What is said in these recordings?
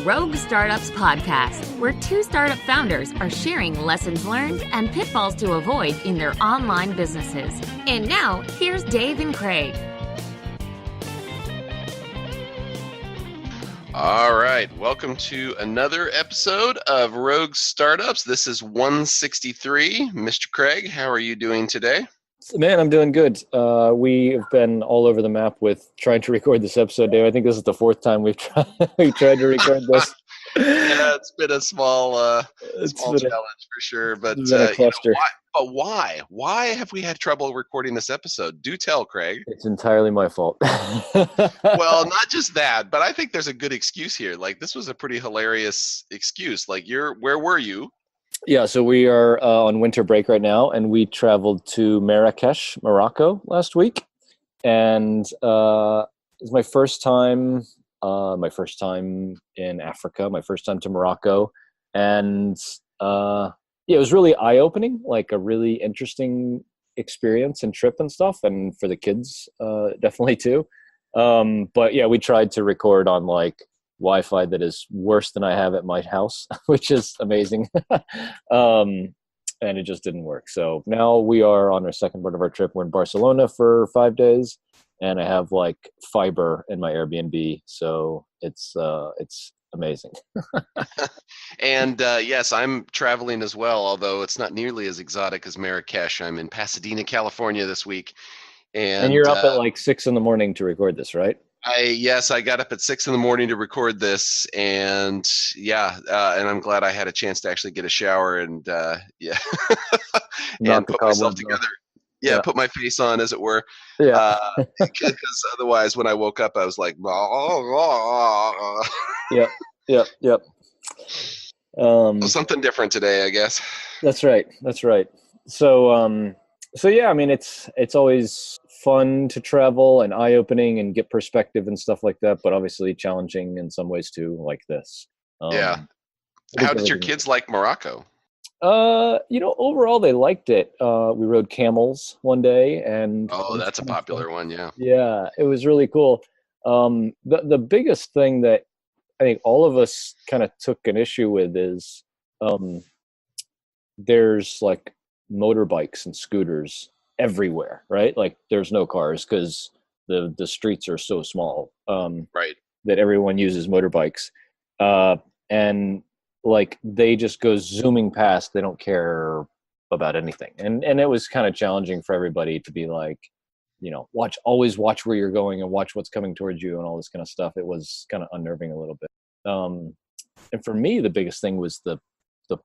Rogue Startups podcast, where two startup founders are sharing lessons learned and pitfalls to avoid in their online businesses. And now, here's Dave and Craig. All right, welcome to another episode of Rogue Startups. This is 163. Mr. Craig, how are you doing today? Man, I'm doing good. We have been all over the map with trying to record this episode, Dave. I think this is the fourth time we've tried to record this. Yeah, it's been a small challenge for sure. But why? Why have we had trouble recording this episode? Do tell, Craig. It's entirely my fault. Well, not just that, but I think there's a good excuse here. Like, this was a pretty hilarious excuse. Like, where were you? Yeah, so we are on winter break right now, and we traveled to Marrakech, Morocco last week. And it was my first time in Africa, my first time to Morocco. And it was really eye-opening, like a really interesting experience and trip and stuff. And for the kids, definitely too. But yeah, we tried to record on like Wi-Fi that is worse than I have at my house, which is amazing. And it just didn't work. So now we are on our second part of our trip. We're in Barcelona for 5 days, and I have like fiber in my Airbnb. So it's amazing. And yes, I'm traveling as well, although it's not nearly as exotic as Marrakech. I'm in Pasadena, California this week. And you're up at like 6 a.m. to record this, right? I got up at 6 a.m. to record this, and and I'm glad I had a chance to actually get a shower and and put myself together. Yeah, put my face on, as it were. Yeah. Because otherwise, when I woke up, I was like, Yep. Something different today, I guess. That's right. So yeah, I mean, it's always fun to travel and eye-opening and get perspective and stuff like that, but obviously challenging in some ways too, like this. Yeah. How did your kids like Morocco? Overall they liked it. We rode Camels one day, and that's a popular one. Yeah, it was really cool. The biggest thing that I think all of us kind of took an issue with is there's like motorbikes and scooters everywhere, right? Like there's no cars because the streets are so small, right, that everyone uses motorbikes, and like they just go zooming past. They don't care about anything, and it was kind of challenging for everybody to be like, always watch where you're going and watch what's coming towards you and all this kind of stuff. It was kind of unnerving a little bit. And for me, the biggest thing was the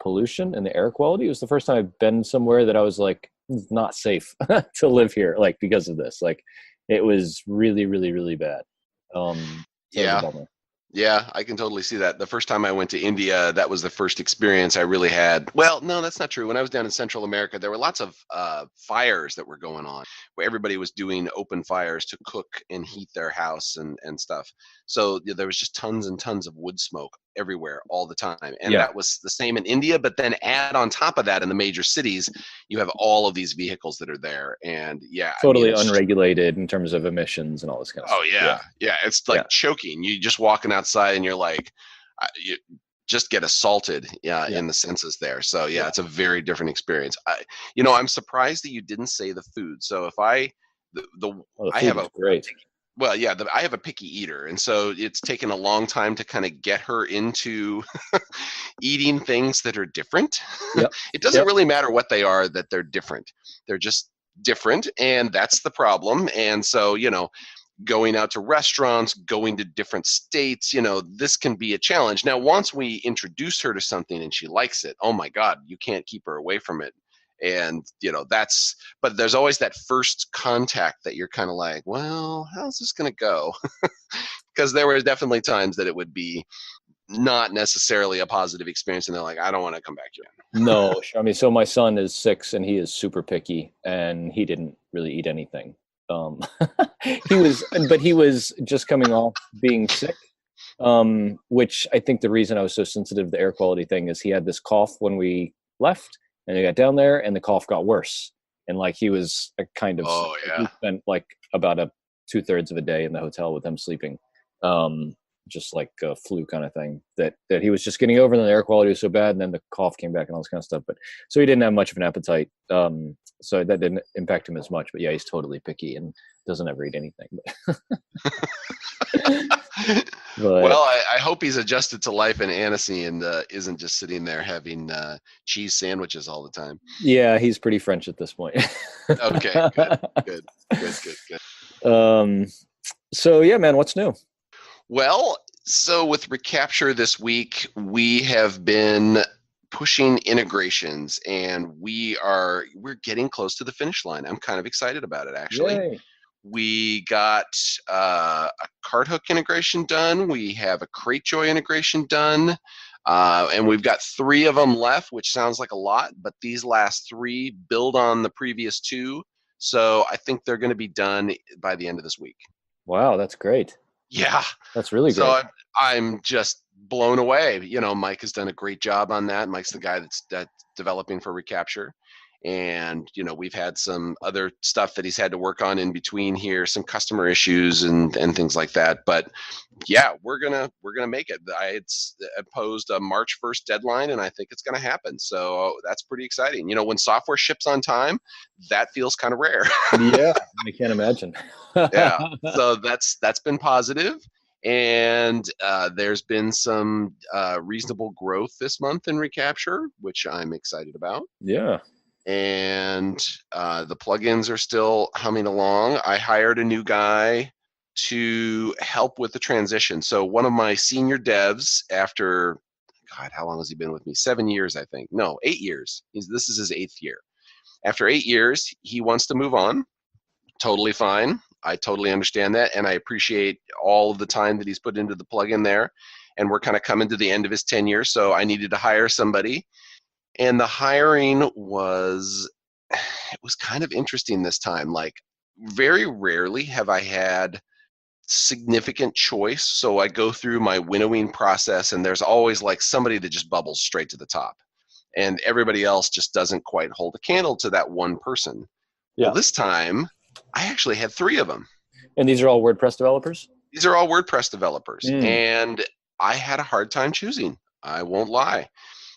pollution and the air quality. It was the first time I've been somewhere that I was like, it's not safe to live here, like because of this. Like it was really, really, really bad. Yeah, I can totally see that. The first time I went to India, that was the first experience I really had. Well, no, that's not true. When I was down in Central America, there were lots of fires that were going on, where everybody was doing open fires to cook and heat their house and stuff. So there was just tons and tons of wood smoke everywhere all the time. And that was the same in India. But then add on top of that, in the major cities, you have all of these vehicles that are there. And totally unregulated in terms of emissions and all this kind of stuff. Yeah. It's like choking. You just walking outside and you're like, you just get assaulted in the senses there. So it's a very different experience. I'm surprised that you didn't say the food. So if I have a picky eater, and so it's taken a long time to kind of get her into eating things that are different. It doesn't really matter what they are, that they're different. They're just different, and that's the problem. And so, going out to restaurants, going to different states, this can be a challenge. Now, once we introduce her to something and she likes it, oh my God, you can't keep her away from it. And, but there's always that first contact that you're kind of like, well, how's this going to go? Because there were definitely times that it would be not necessarily a positive experience. And they're like, I don't want to come back here. No, I mean, so my son is 6 and he is super picky, and he didn't really eat anything. He was just coming off being sick, which I think the reason I was so sensitive to the air quality thing is he had this cough when we left, and he got down there and the cough got worse. And like he was a kind of, we spent like about 2/3 of a day in the hotel with him sleeping. just like a flu kind of thing that he was just getting over, and then the air quality was so bad, and then the cough came back and all this kind of stuff. But so he didn't have much of an appetite. So that didn't impact him as much. But yeah, he's totally picky and doesn't ever eat anything. But, well, I hope he's adjusted to life in Annecy and isn't just sitting there having cheese sandwiches all the time. Yeah, he's pretty French at this point. Okay, good. So yeah, man, what's new? Well, so with Recapture this week, we have been pushing integrations, and we're getting close to the finish line. I'm kind of excited about it, actually. Yay. We got a cart hook integration done. We have a Cratejoy integration done. And we've got 3 of them left, which sounds like a lot, but these last 3 build on the previous 2. So I think they're going to be done by the end of this week. Wow, that's great. Yeah. That's really great. So I'm just blown away. Mike has done a great job on that. Mike's the guy that's developing for Recapture. And, we've had some other stuff that he's had to work on in between here, some customer issues and things like that. But yeah, we're gonna make it. I had posed a March 1st deadline, and I think it's gonna happen. So that's pretty exciting. When software ships on time, that feels kind of rare. Yeah, I can't imagine. Yeah, so that's been positive. And there's been some reasonable growth this month in Recapture, which I'm excited about. Yeah. And the plugins are still humming along. I hired a new guy to help with the transition. So one of my senior devs, after, God, how long has he been with me? 7 years, I think. No, 8 years. This is his 8th year. After 8 years, he wants to move on. Totally fine. I totally understand that, and I appreciate all of the time that he's put into the plugin there. And we're kind of coming to the end of his tenure, so I needed to hire somebody. And the hiring was kind of interesting this time. Like, very rarely have I had significant choice. So I go through my winnowing process, and there's always like somebody that just bubbles straight to the top. And everybody else just doesn't quite hold a candle to that one person. Yeah. Well, this time, I actually had 3 of them. And these are all WordPress developers? These are all WordPress developers. And I had a hard time choosing. I won't lie.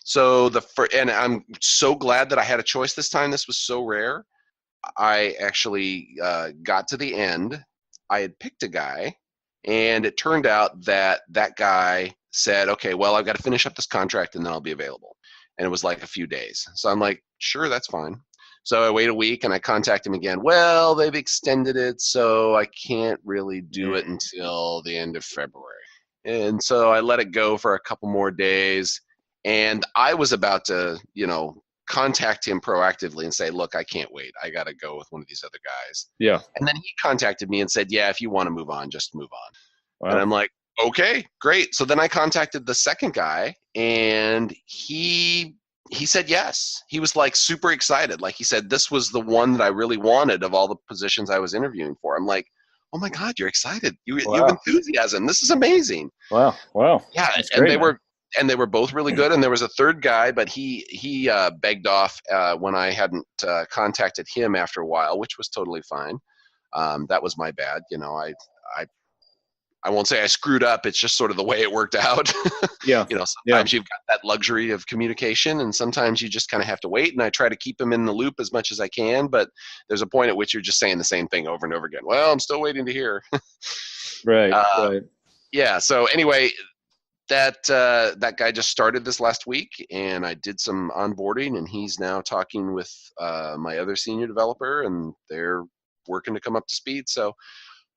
So and I'm so glad that I had a choice this time. This was so rare. I actually got to the end. I had picked a guy, and it turned out that guy said, okay, well, I've got to finish up this contract and then I'll be available. And it was like a few days. So I'm like, sure, that's fine. So I wait a week and I contact him again. Well, they've extended it, so I can't really do it until the end of February. And so I let it go for a couple more days. And I was about to, contact him proactively and say, look, I can't wait. I got to go with one of these other guys. Yeah. And then he contacted me and said, yeah, if you want to move on, just move on. Wow. And I'm like, okay, great. So then I contacted the second guy, and he said yes. He was like super excited. Like, he said, this was the one that I really wanted of all the positions I was interviewing for. I'm like, oh my God, you're excited. You have enthusiasm. This is amazing. Wow. Yeah. That's and great, they were both really good. And there was a third guy, but he begged off when I hadn't contacted him after a while, which was totally fine. That was my bad. I won't say I screwed up. It's just sort of the way it worked out. Yeah. Sometimes you've got that luxury of communication, and sometimes you just kind of have to wait. And I try to keep him in the loop as much as I can, but there's a point at which you're just saying the same thing over and over again. Well, I'm still waiting to hear. Right. Yeah. So anyway, that guy just started this last week, and I did some onboarding, and he's now talking with my other senior developer, and they're working to come up to speed. So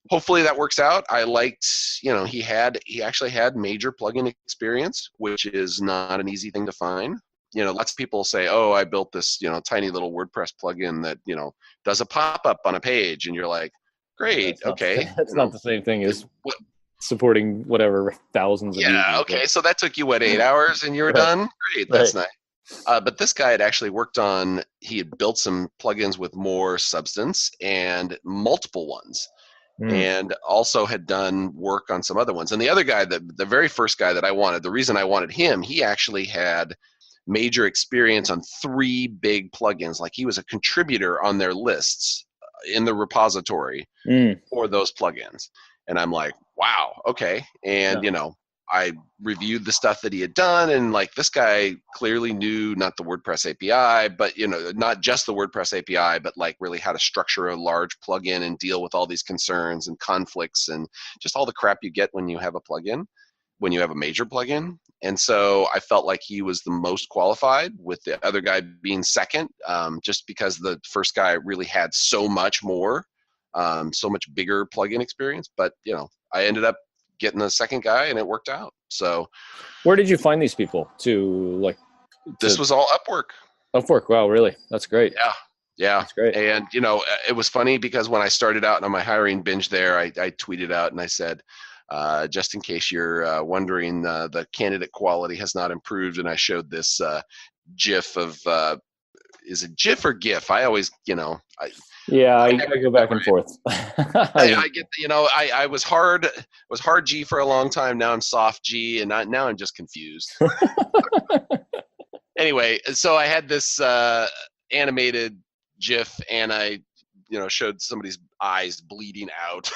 hopefully that works out. I liked, he actually had major plugin experience, which is not an easy thing to find. Lots of people say, oh, I built this, tiny little WordPress plugin that, does a pop-up on a page. And you're like, great, okay. That's not the same thing as supporting whatever thousands of users. Yeah, okay. So that took you, 8 hours and you were done? Great, that's nice. But this guy had actually he had built some plugins with more substance and multiple ones. And also had done work on some other ones. And the other guy, the very first guy that I wanted, the reason I wanted him, he actually had major experience on 3 big plugins. Like, he was a contributor on their lists in the repository for those plugins. And I'm like, wow, okay. And, Yeah. I reviewed the stuff that he had done, and like this guy clearly knew not the WordPress API, but not just the WordPress API, but like really how to structure a large plugin and deal with all these concerns and conflicts and just all the crap you get when you have a plugin, when you have a major plugin. And so I felt like he was the most qualified, with the other guy being second, just because the first guy really had so much more, so much bigger plugin experience. But I ended up getting the second guy, and it worked out. So where did you find these people this was all Upwork. Upwork? Wow, really? That's great. Yeah. That's great. And it was funny because when I started out on my hiring binge there, I tweeted out and I said, just in case you're wondering, the candidate quality has not improved. And I showed this GIF of, is it GIF or GIF? I always, I go back and forth. I get, I was hard G for a long time. Now I'm soft G, and now I'm just confused. Anyway, so I had this animated GIF, and I, showed somebody's eyes bleeding out.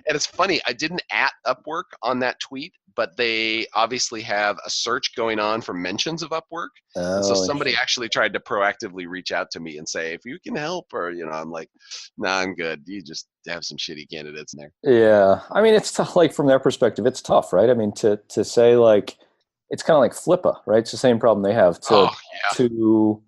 And it's funny, I didn't at Upwork on that tweet, but they obviously have a search going on for mentions of Upwork. And so somebody actually tried to proactively reach out to me and say, if you can help, or, I'm like, nah, I'm good. You just have some shitty candidates in there. Yeah. I mean, it's tough, like from their perspective, it's tough, right? I mean, to say like, it's kind of like Flippa, right? It's the same problem they have to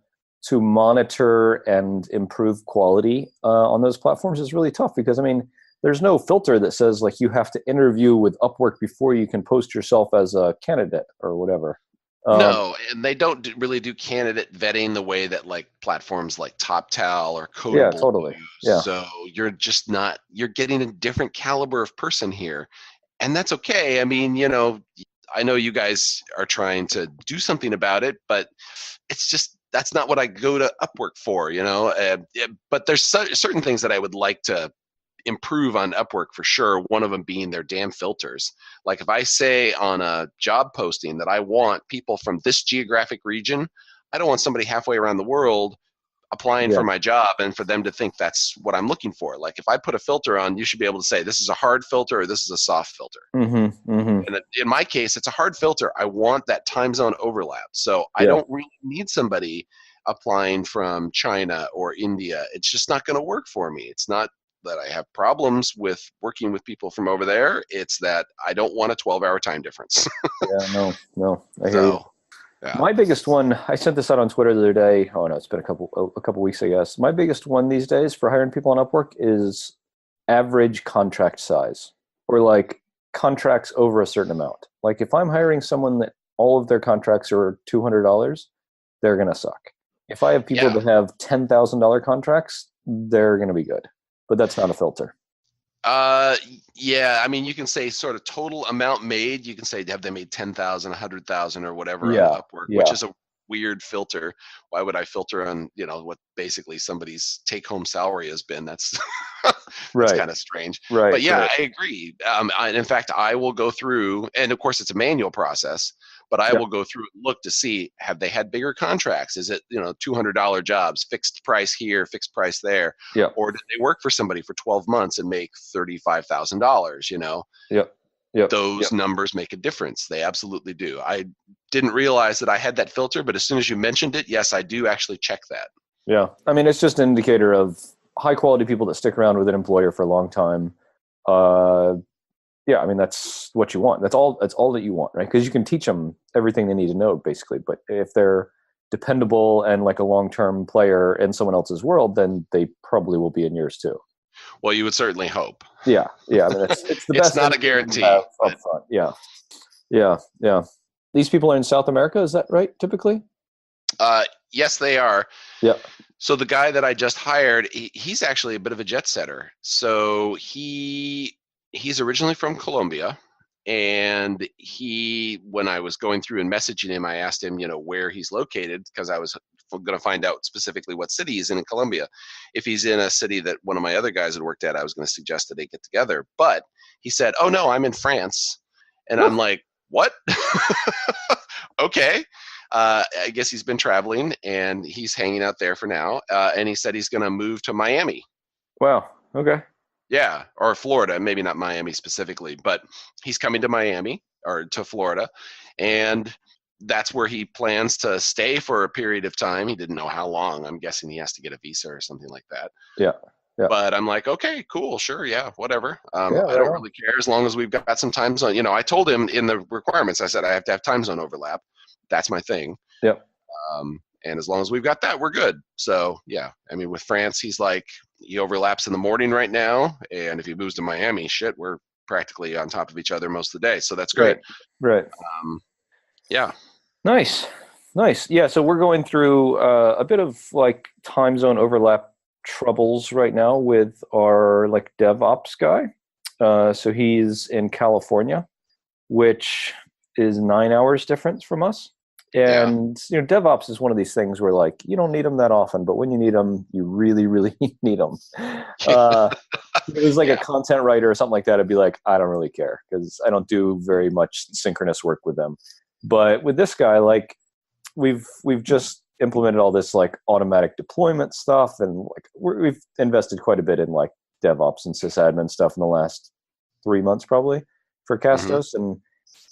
monitor and improve quality on those platforms is really tough, because I mean, there's no filter that says like you have to interview with Upwork before you can post yourself as a candidate or whatever. No, and they don't really do candidate vetting the way that like platforms like TopTal or Codeable Yeah, totally. do. Yeah. So you're getting a different caliber of person here, and that's okay. I mean, I know you guys are trying to do something about it, but it's just, that's not what I go to Upwork for, but there's certain things that I would like to improve on Upwork for sure. One of them being their damn filters. Like if I say on a job posting that I want people from this geographic region, I don't want somebody halfway around the world applying for my job and for them to think that's what I'm looking for. Like if I put a filter on, you should be able to say this is a hard filter or this is a soft filter. Mm-hmm, mm-hmm. And in my case, it's a hard filter. I want that time zone overlap. So I don't really need somebody applying from China or India. It's just not going to work for me. It's not that I have problems with working with people from over there. It's that I don't want a 12-hour time difference. Yeah, no, I hear you. Yeah. My biggest one, I sent this out on Twitter the other day. Oh no, it's been a couple weeks, I guess. My biggest one these days for hiring people on Upwork is average contract size, or like contracts over a certain amount. Like if I'm hiring someone that all of their contracts are $200, they're gonna suck. If I have people that have $10,000 contracts, they're gonna be good. But that's not a filter. Yeah. I mean, you can say sort of total amount made. You can say, have they made 10,000, 100,000 or whatever on Upwork, which is a weird filter. Why would I filter on, what basically somebody's take home salary has been? That's, that's kind of strange. Right. But yeah, I agree. In fact, I will go through, and of course it's a manual process, but I will go through and look to see, have they had bigger contracts? Is it, $200 jobs, fixed price here, fixed price there? Yeah. Or did they work for somebody for 12 months and make $35,000, Yep. Those numbers make a difference. They absolutely do. I didn't realize that I had that filter, but as soon as you mentioned it, yes, I do actually check that. Yeah. I mean, it's just an indicator of high quality people that stick around with an employer for a long time. I mean, that's what you want. That's all that you want, right? Because you can teach them everything they need to know, basically. But if they're dependable and like a long-term player in someone else's world, then they probably will be in yours too. Well, you would certainly hope. Yeah. I mean, it's the best. It's not a guarantee. Up front. Yeah. These people are in South America, is that right? Typically. Yes, they are. Yeah. So the guy that I just hired, he's actually a bit of a jet setter. So he's originally from Colombia, and when I was going through and messaging him, I asked him, where he's located, because I was going to find out specifically what city he's in Colombia. If he's in a city that one of my other guys had worked at, I was going to suggest that they get together. But he said, "Oh no, I'm in France," and I'm like, "What?" Okay. I guess he's been traveling and he's hanging out there for now. And he said he's going to move to Miami. Wow. Okay. Yeah, or Florida, maybe not Miami specifically, but he's coming to Miami or to Florida, and that's where he plans to stay for a period of time. He didn't know how long. I'm guessing he has to get a visa or something like that. Yeah. Yeah. But I'm like, okay, cool, sure, yeah, whatever. Yeah, I don't really care as long as we've got some time zone. I told him in the requirements, I said I have to have time zone overlap. That's my thing. Yep. And as long as we've got that, we're good. So yeah, I mean, with France, he's like, he overlaps in the morning right now, and if he moves to Miami, shit, we're practically on top of each other most of the day. So that's great. Right. Yeah. Nice. Yeah. So we're going through a bit of like time zone overlap troubles right now with our like DevOps guy. So he's in California, which is 9 hours difference from us. And DevOps is one of these things where like you don't need them that often, but when you need them, you really, really need them. If it was like a content writer or something like that, I'd be like, I don't really care because I don't do very much synchronous work with them. But with this guy, like we've just implemented all this like automatic deployment stuff, and like we've invested quite a bit in like DevOps and sysadmin stuff in the last 3 months probably for Castos. And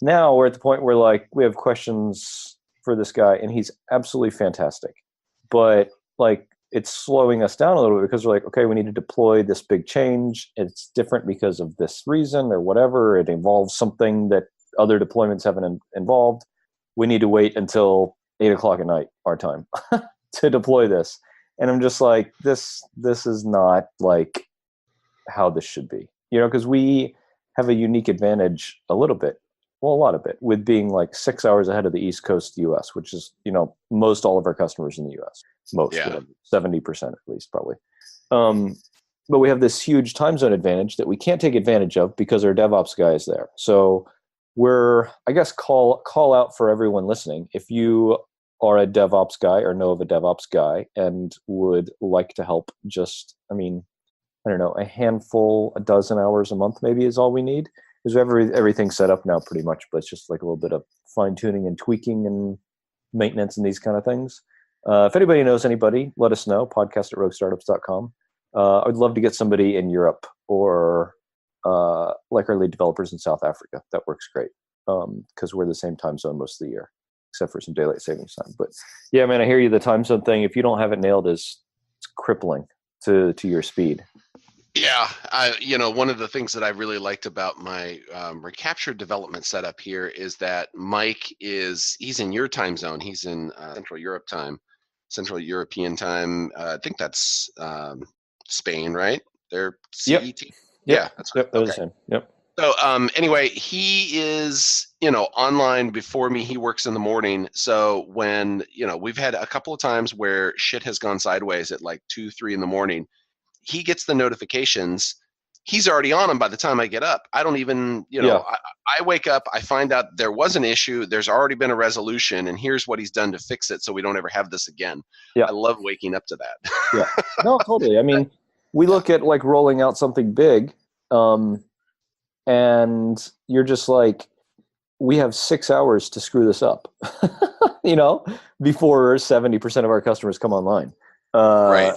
now we're at the point where like we have questions for this guy, and he's absolutely fantastic. But like it's slowing us down a little bit because we're like, okay, we need to deploy this big change. It's different because of this reason or whatever. It involves something that other deployments haven't involved. We need to wait until 8 o'clock at night, our time, to deploy this. And I'm just like, this is not like how this should be, because we have a unique advantage a little bit. Well, a lot of it, with being like 6 hours ahead of the East Coast US, which is, most all of our customers in the US, 70% at least probably. But we have this huge time zone advantage that we can't take advantage of because our DevOps guy is there. So we're, I guess, call out for everyone listening. If you are a DevOps guy or know of a DevOps guy and would like to help, just, I don't know, a dozen hours a month maybe is all we need. Because we have everything set up now pretty much, but it's just like a little bit of fine tuning and tweaking and maintenance and these kind of things. If anybody knows anybody, let us know, podcast@roguestartups.com. I'd love to get somebody in Europe or like our lead developers in South Africa. That works great because we're the same time zone most of the year, except for some daylight savings time. But yeah, man, I hear you. The time zone thing, if you don't have it nailed, it's crippling to your speed. Yeah, one of the things that I really liked about my recapture development setup here is that Mike he's in your time zone. He's in Central European time. I think that's Spain, right? They're CET. Yep. Yeah, that's right. That was him. Yep. So anyway, he is, online before me. He works in the morning. So when, we've had a couple of times where shit has gone sideways at like 2, 3 in the morning. He gets the notifications. He's already on them by the time I get up. I don't even, I wake up, I find out there was an issue. There's already been a resolution, and here's what he's done to fix it so we don't ever have this again. Yeah. I love waking up to that. Yeah. No, totally. I mean, we look at like rolling out something big, and you're just like, we have 6 hours to screw this up, before 70% of our customers come online. Right.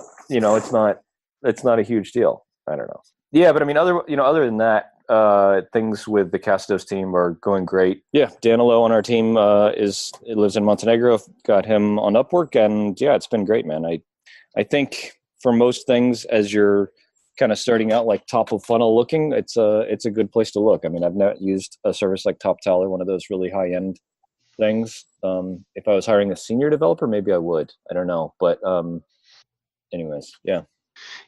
It's not a huge deal. I don't know. Yeah, but I mean, other than that, things with the Castos team are going great. Yeah, Danilo on our team lives in Montenegro. Got him on Upwork, and yeah, it's been great, man. I think for most things, as you're kind of starting out like top of funnel looking, it's a good place to look. I mean, I've not used a service like TopTal or one of those really high end things. If I was hiring a senior developer, maybe I would. I don't know, but anyways, yeah.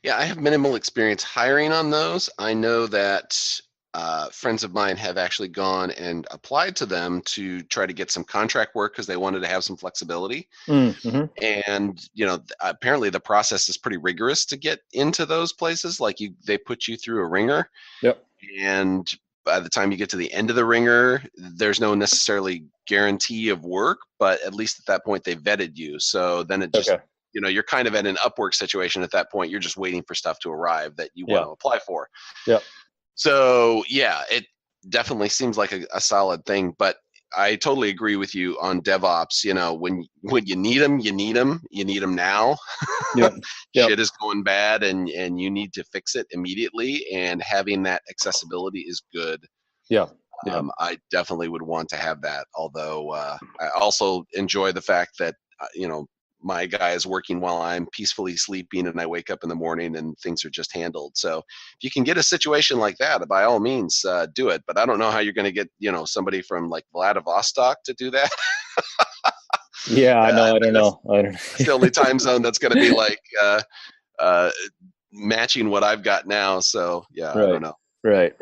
Yeah, I have minimal experience hiring on those. I know that friends of mine have actually gone and applied to them to try to get some contract work because they wanted to have some flexibility. Mm-hmm. And, apparently the process is pretty rigorous to get into those places. Like they put you through a ringer. Yep. And by the time you get to the end of the ringer, there's no necessarily guarantee of work, but at least at that point they vetted you. So then it just... Okay. You're kind of at an Upwork situation at that point. You're just waiting for stuff to arrive that you want to apply for. Yeah. So yeah, it definitely seems like a solid thing. But I totally agree with you on DevOps. When you need them, you need them. You need them now. Yep. Shit is going bad, and you need to fix it immediately. And having that accessibility is good. Yeah. I definitely would want to have that. Although I also enjoy the fact that my guy is working while I'm peacefully sleeping, and I wake up in the morning and things are just handled. So if you can get a situation like that, by all means, do it. But I don't know how you're going to get somebody from like Vladivostok to do that. Yeah, I know. I don't know. It's the only time zone that's going to be like matching what I've got now. So yeah, right. I don't know. Right.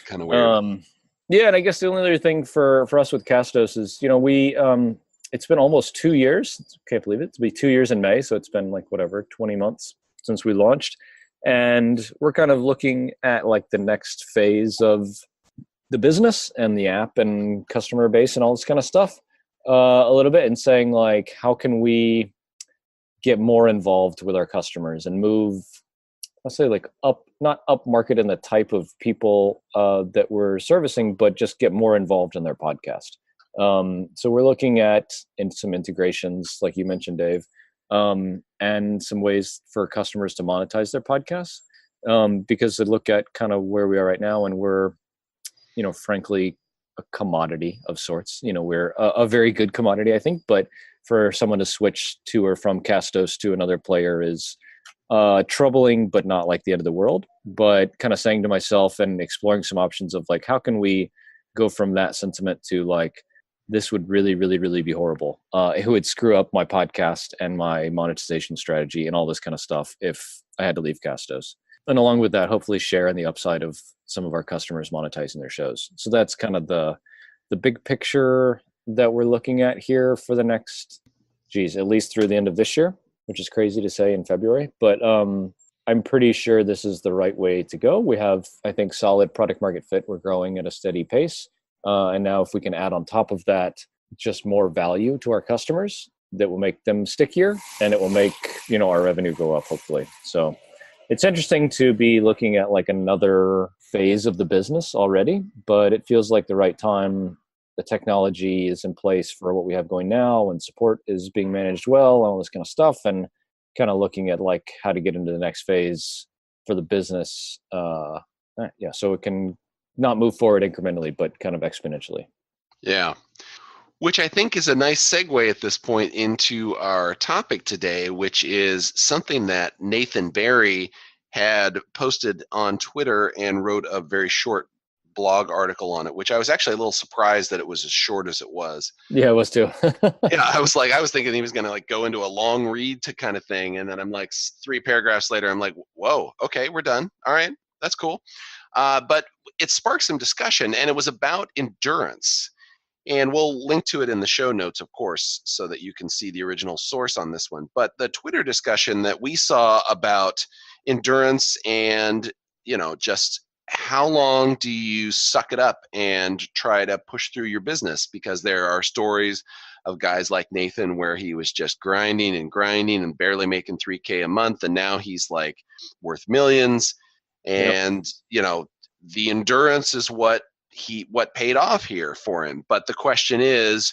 Kind of weird. Yeah, and I guess the only other thing for us with Castos is, we it's been almost 2 years. Can't believe it. It'll be 2 years in May, so it's been like 20 months since we launched, and we're kind of looking at like the next phase of the business and the app and customer base and all this kind of stuff a little bit, and saying like, how can we get more involved with our customers and move, I'll say like not up market in the type of people that we're servicing, but just get more involved in their podcast. So we're looking at some integrations, like you mentioned, Dave, and some ways for customers to monetize their podcasts. Because they look at kind of where we are right now, and we're, frankly, a commodity of sorts. We're a very good commodity, I think, but for someone to switch to or from Castos to another player is troubling, but not like the end of the world. But kind of saying to myself and exploring some options of like, how can we go from that sentiment to like, this would really, really, really be horrible. It would screw up my podcast and my monetization strategy and all this kind of stuff if I had to leave Castos. And along with that, hopefully share in the upside of some of our customers monetizing their shows. So that's kind of the big picture that we're looking at here for the next, at least through the end of this year, which is crazy to say in February. But I'm pretty sure this is the right way to go. We have, I think, solid product market fit. We're growing at a steady pace. And now if we can add on top of that just more value to our customers, that will make them stickier, and it will make, our revenue go up, hopefully. So it's interesting to be looking at like another phase of the business already, but it feels like the right time. The technology is in place for what we have going now, and support is being managed well, all this kind of stuff, and kind of looking at like how to get into the next phase for the business. So it can not move forward incrementally, but kind of exponentially. Yeah. Which I think is a nice segue at this point into our topic today, which is something that Nathan Barry had posted on Twitter and wrote a very short blog article on it, which I was actually a little surprised that it was as short as it was. Yeah, it was too. Yeah, I was thinking he was going to like go into a long read to kind of thing. And then I'm like 3 paragraphs later, I'm like, whoa, okay, we're done. All right, that's cool. But it sparked some discussion, and it was about endurance. And we'll link to it in the show notes, of course, so that you can see the original source on this one. But the Twitter discussion that we saw about endurance and, just how long do you suck it up and try to push through your business? Because there are stories of guys like Nathan where he was just grinding and barely making $3K a month, and now he's like worth millions. And, the endurance is what paid off here for him. But the question is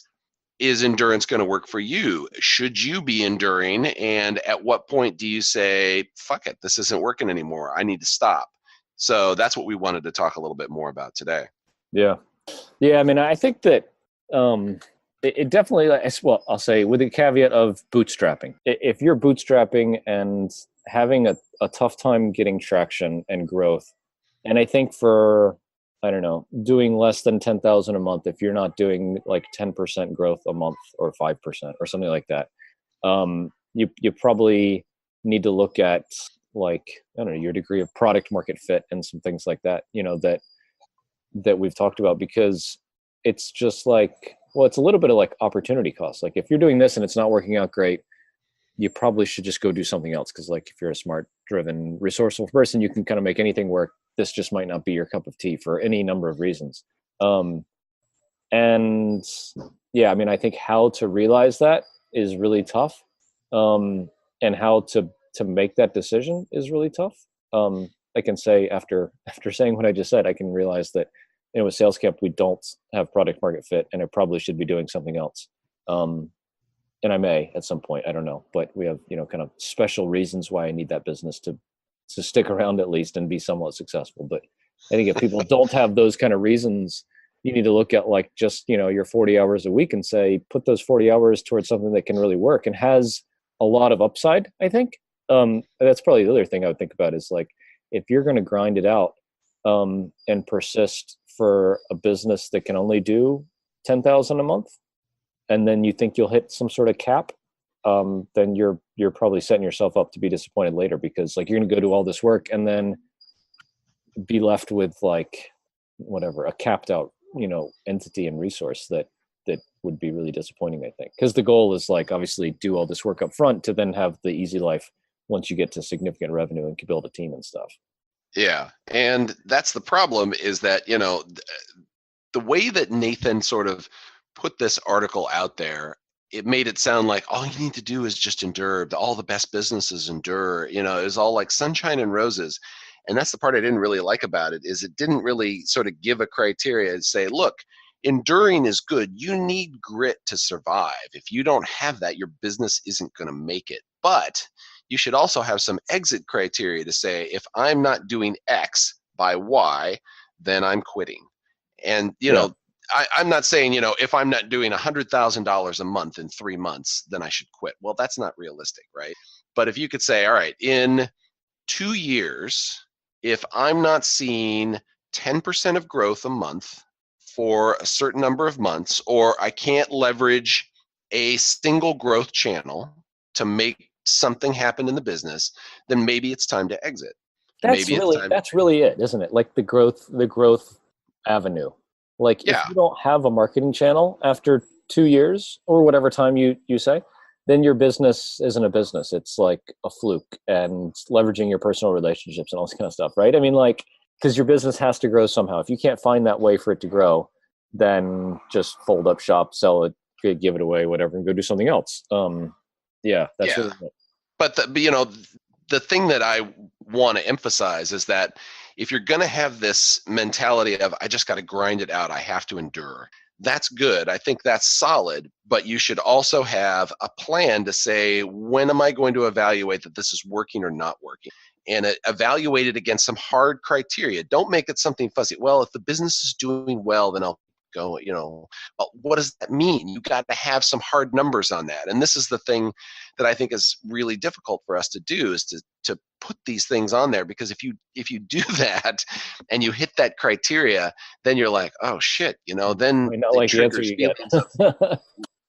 endurance going to work for you? Should you be enduring? And at what point do you say, fuck it, this isn't working anymore, I need to stop? So that's what we wanted to talk a little bit more about today. Yeah. I mean, I think that it definitely, well, I'll say with the caveat of bootstrapping. If you're bootstrapping and having a tough time getting traction and growth, and I think for, I don't know, doing less than 10,000 a month, if you're not doing like 10% growth a month or 5% or something like that, you probably need to look at like, I don't know, your degree of product market fit and some things like that, that we've talked about, because it's just like, well, it's a little bit of like opportunity cost. Like if you're doing this and it's not working out great, you probably should just go do something else. Cause like if you're a smart, driven, resourceful person, you can kind of make anything work. This just might not be your cup of tea for any number of reasons. And yeah, I mean, I think how to realize that is really tough. And how to make that decision is really tough. I can say after saying what I just said, I can realize that with Sales Camp, we don't have product market fit, and I probably should be doing something else. And I may at some point, I don't know, but we have, kind of special reasons why I need that business to stick around at least and be somewhat successful. But I think if people don't have those kind of reasons, you need to look at like just, your 40 hours a week and say, put those 40 hours towards something that can really work and has a lot of upside, I think. That's probably the other thing I would think about is like, if you're going to grind it out and persist for a business that can only do 10,000 a month, and then you think you'll hit some sort of cap, then you're probably setting yourself up to be disappointed later, because like you're going to go do all this work and then be left with like whatever, a capped out, entity and resource that would be really disappointing, I think. Because the goal is like obviously do all this work up front to then have the easy life once you get to significant revenue and can build a team and stuff. Yeah. And that's the problem, is that, the way that Nathan sort of put this article out there, it made it sound like all you need to do is just endure. All the best businesses endure. It was all like sunshine and roses. And that's the part I didn't really like about it, is it didn't really sort of give a criteria and say, look, enduring is good. You need grit to survive. If you don't have that, your business isn't going to make it. But you should also have some exit criteria to say, if I'm not doing X by Y, then I'm quitting. And, I'm not saying, if I'm not doing $100,000 a month in 3 months, then I should quit. Well, that's not realistic, right? But if you could say, all right, in 2 years, if I'm not seeing 10% of growth a month for a certain number of months, or I can't leverage a single growth channel to make something happen in the business, then maybe it's time to exit. That's really it, isn't it? Like the growth avenue. Like if you don't have a marketing channel after 2 years or whatever time you say, then your business isn't a business. It's like a fluke, and leveraging your personal relationships and all this kind of stuff, right? I mean, like, because your business has to grow somehow. If you can't find that way for it to grow, then just fold up shop, sell it, give it away, whatever, and go do something else. Really it. But the thing that I want to emphasize is that if you're going to have this mentality of, I just got to grind it out, I have to endure, that's good. I think that's solid. But you should also have a plan to say, when am I going to evaluate that this is working or not working? And evaluate it against some hard criteria. Don't make it something fuzzy. Well, if the business is doing well, then I'll go, well, what does that mean? You got to have some hard numbers on that. And this is the thing that I think is really difficult for us to do, is to put these things on there, because if you do that and you hit that criteria, then you're like, oh shit, then not like the answer you get.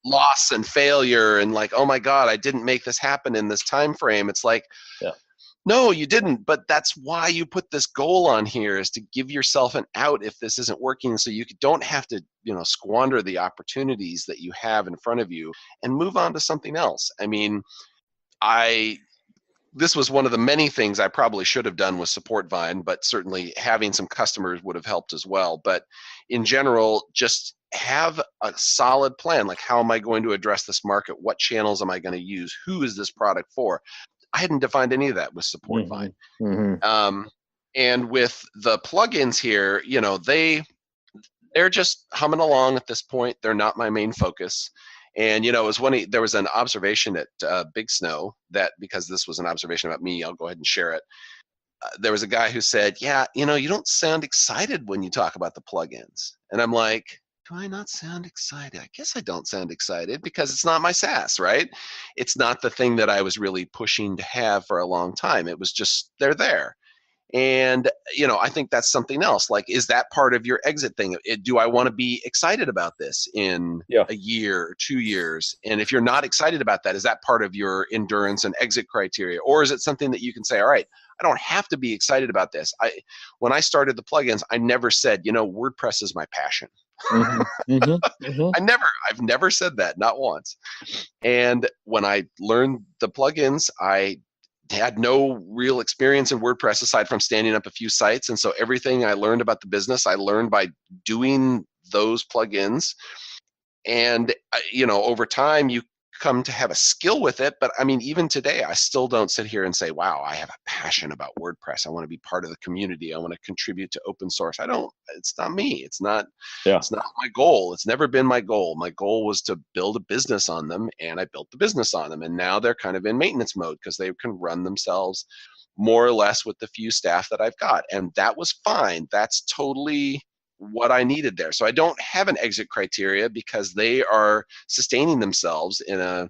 Loss and failure, and like, oh my God, I didn't make this happen in this time frame. It's like, no, you didn't. But that's why you put this goal on here, is to give yourself an out if this isn't working, so you don't have to, squander the opportunities that you have in front of you and move on to something else. I mean, this was one of the many things I probably should have done with Support Vine, but certainly having some customers would have helped as well. But in general, just have a solid plan. Like, how am I going to address this market? What channels am I going to use? Who is this product for? I hadn't defined any of that with Support Vine. And with the plugins here, they're just humming along at this point. They're not my main focus. And, it was there was an observation at Big Snow that, because this was an observation about me, I'll go ahead and share it. There was a guy who said, yeah, you don't sound excited when you talk about the plugins. And I'm like, do I not sound excited? I guess I don't sound excited, because it's not my SaaS, right? It's not the thing that I was really pushing to have for a long time. It was just, they're there. And, I think that's something else. Like, is that part of your exit thing? Do I want to be excited about this in a year or 2 years? And if you're not excited about that, is that part of your endurance and exit criteria? Or is it something that you can say, all right, I don't have to be excited about this. When I started the plugins, I never said, WordPress is my passion. I've never said that, not once. And when I learned the plugins, I had no real experience in WordPress aside from standing up a few sites. And so everything I learned about the business, I learned by doing those plugins. And, over time, you come to have a skill with it. But I mean, even today, I still don't sit here and say, wow, I have a passion about WordPress. I want to be part of the community. I want to contribute to open source. It's not me. It's not my goal. It's never been my goal. My goal was to build a business on them, and I built the business on them. And now they're kind of in maintenance mode because they can run themselves more or less with the few staff that I've got. And that was fine. That's totally what I needed there. So I don't have an exit criteria because they are sustaining themselves in a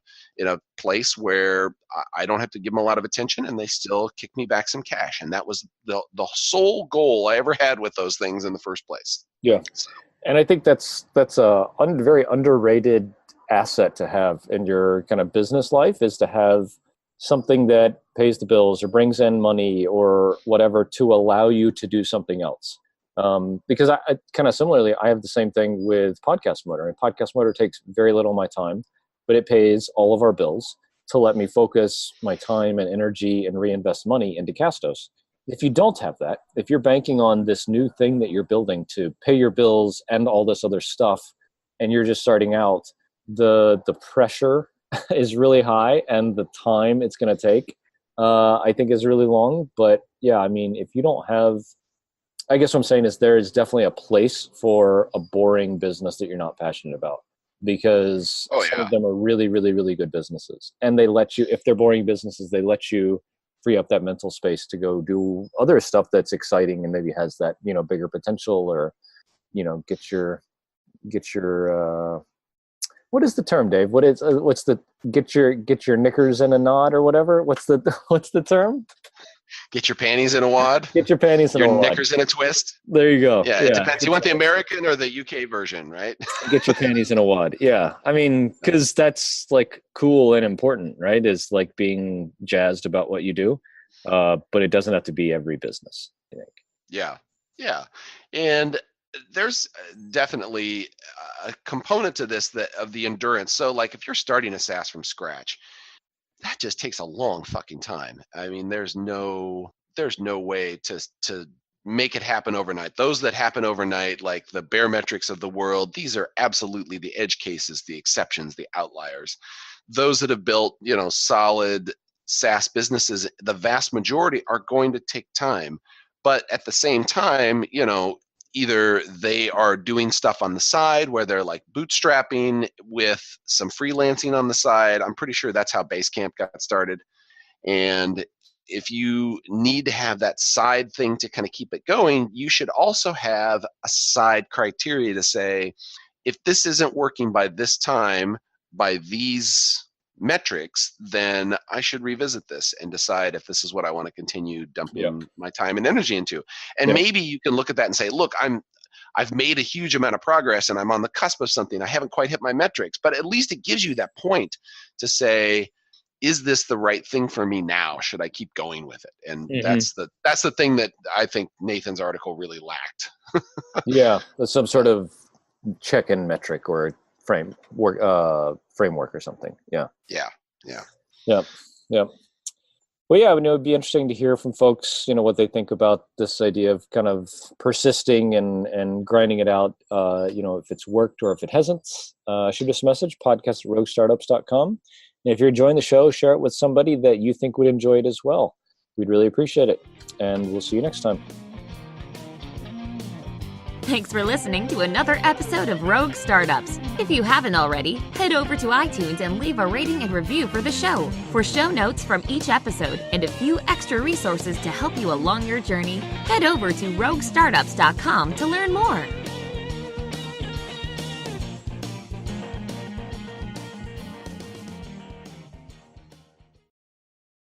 place where I don't have to give them a lot of attention, and they still kick me back some cash. And that was the sole goal I ever had with those things in the first place. Yeah. So. And I think that's a very underrated asset to have in your kind of business life, is to have something that pays the bills or brings in money or whatever to allow you to do something else. Because I kind of similarly, I have the same thing with Podcast Motor. And Podcast Motor takes very little of my time, but it pays all of our bills to let me focus my time and energy and reinvest money into Castos. If you don't have that, if you're banking on this new thing that you're building to pay your bills and all this other stuff, and you're just starting out, the pressure is really high, and the time it's going to take, I think, is really long. But yeah, I mean, if you don't have, I guess what I'm saying is there is definitely a place for a boring business that you're not passionate about, because some of them are really, really, really good businesses, and they let you, if they're boring businesses, they let you free up that mental space to go do other stuff that's exciting and maybe has that, bigger potential, or, get your what is the term, Dave? What's the get your knickers in a knot or whatever? What's the term? Get your panties in a wad. Get your panties in a wad. Your knickers in a twist. There you go. Yeah, it depends. You want the American or the UK version, right? Get your panties in a wad. Yeah, I mean, because that's like cool and important, right? Is like being jazzed about what you do, but it doesn't have to be every business, I think. Yeah, and there's definitely a component to this of the endurance. So like if you're starting a SaaS from scratch, that just takes a long fucking time. I mean, there's no way to make it happen overnight. Those that happen overnight, like the Baremetrics of the world, these are absolutely the edge cases, the exceptions, the outliers. Those that have built, solid SaaS businesses, the vast majority are going to take time. But at the same time, either they are doing stuff on the side where they're like bootstrapping with some freelancing on the side. I'm pretty sure that's how Basecamp got started. And if you need to have that side thing to kind of keep it going, you should also have a side criteria to say, if this isn't working by this time, by these metrics, then I should revisit this and decide if this is what I want to continue dumping my time and energy into. And maybe you can look at that and say, look, I've made a huge amount of progress and I'm on the cusp of something. I haven't quite hit my metrics, but at least it gives you that point to say, is this the right thing for me now? Should I keep going with it? And that's the thing that I think Nathan's article really lacked. That's some sort of check-in metric or framework or something. Yeah. Well, yeah, it would be interesting to hear from folks, what they think about this idea of kind of persisting and grinding it out, if it's worked or if it hasn't. Shoot us a message, podcast@roguestartups.com. And if you're enjoying the show, share it with somebody that you think would enjoy it as well. We'd really appreciate it. And we'll see you next time. Thanks for listening to another episode of Rogue Startups. If you haven't already, head over to iTunes and leave a rating and review for the show. For show notes from each episode and a few extra resources to help you along your journey, head over to roguestartups.com to learn more.